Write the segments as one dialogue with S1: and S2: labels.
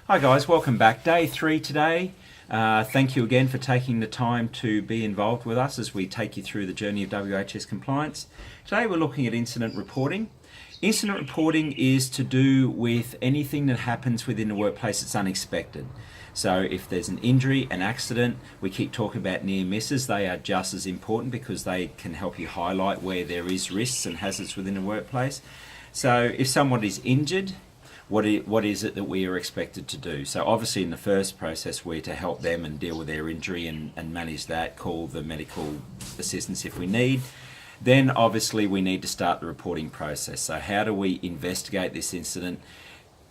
S1: Hi guys, welcome back. Day 3 today. Thank you again for taking the time to be involved with us as we take you through the journey of WHS compliance. Today we're looking at incident reporting. Incident reporting is to do with anything that happens within the workplace that's unexpected. So if there's an injury, an accident, we keep talking about near misses. They are just as important because they can help you highlight where there is risks and hazards within the workplace. So if someone is injured, what is it that we are expected to do? So obviously in the first process we're to help them and deal with their injury and manage that, call the medical assistance if we need. Then obviously we need to start the reporting process. So how do we investigate this incident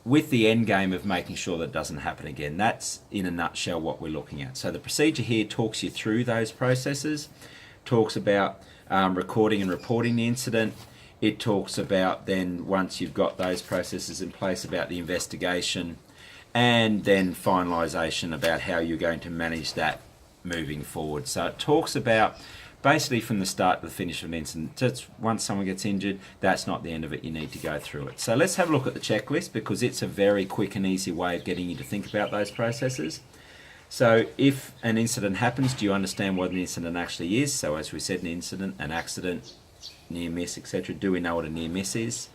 S1: with the end game of making sure that it doesn't happen again? That's in a nutshell what we're looking at. So the procedure here talks you through those processes, talks about recording and reporting the incident. It talks about then, once you've got those processes in place, about the investigation and then finalisation about how you're going to manage that moving forward. So it talks about basically from the start to the finish of an incident. Just once someone gets injured, that's not the end of it, you need to go through it. So let's have a look at the checklist because it's a very quick and easy way of getting you to think about those processes. So if an incident happens, do you understand what an incident actually is? So as we said, an incident, an accident, near miss, etc. Do we know what a near miss is?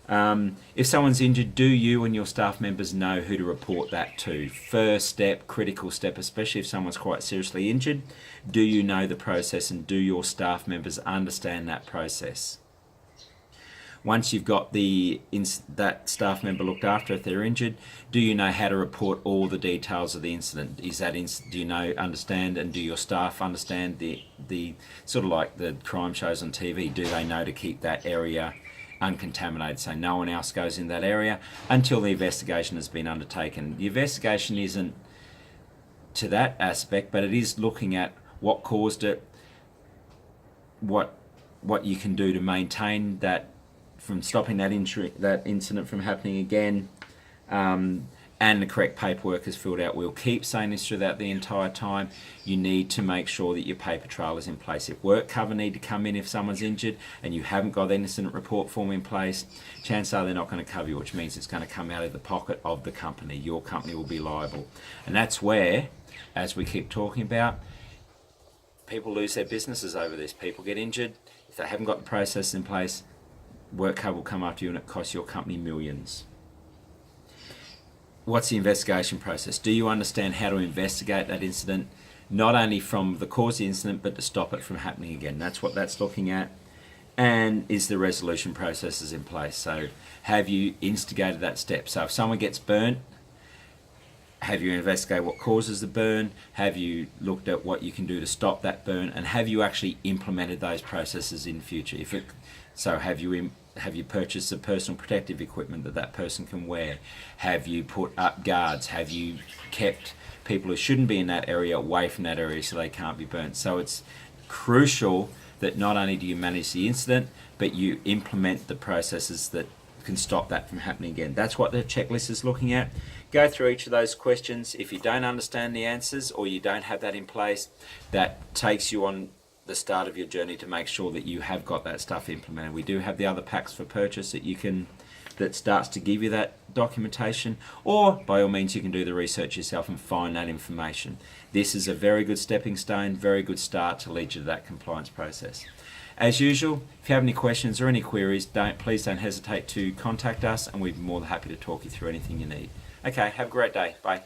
S1: If someone's injured, do you and your staff members know who to report that to? First step, critical step, especially if someone's quite seriously injured. Do you know the process and do your staff members understand that process? Once you've got that staff member looked after if they're injured, do you know how to report all the details of the incident? Do you understand, and do your staff understand the sort of like the crime shows on TV? Do they know to keep that area uncontaminated so no one else goes in that area until the investigation has been undertaken? The investigation isn't to that aspect, but it is looking at what caused it, what you can do to maintain that, from stopping that incident from happening again, and the correct paperwork is filled out. We'll keep saying this throughout the entire time. You need to make sure that your paper trail is in place. If work cover need to come in if someone's injured and you haven't got the incident report form in place, chances are they're not going to cover you, which means it's going to come out of the pocket of the company. Your company will be liable. And that's where, as we keep talking about, people lose their businesses over this. People get injured. If they haven't got the process in place, work cover will come after you and it costs your company millions. What's the investigation process? Do you understand how to investigate that incident, not only from the cause of the incident, but to stop it from happening again? That's what that's looking at. And is the resolution processes in place? So have you instigated that step? So if someone gets burnt, have you investigated what causes the burn? Have you looked at what you can do to stop that burn? And have you actually implemented those processes in future? Have you purchased the personal protective equipment that person can wear? Have you put up guards? Have you kept people who shouldn't be in that area away from that area so they can't be burnt? So it's crucial that not only do you manage the incident, but you implement the processes that can stop that from happening again. That's what the checklist is looking at. Go through each of those questions. If you don't understand the answers or you don't have that in place, that takes you on the start of your journey to make sure that you have got that stuff implemented. We do have the other packs for purchase that starts to give you that documentation, or by all means you can do the research yourself and find that information. This is a very good stepping stone, very good start to lead you to that compliance process. As usual, if you have any questions or any queries, please don't hesitate to contact us and we'd be more than happy to talk you through anything you need. Okay, have a great day. Bye.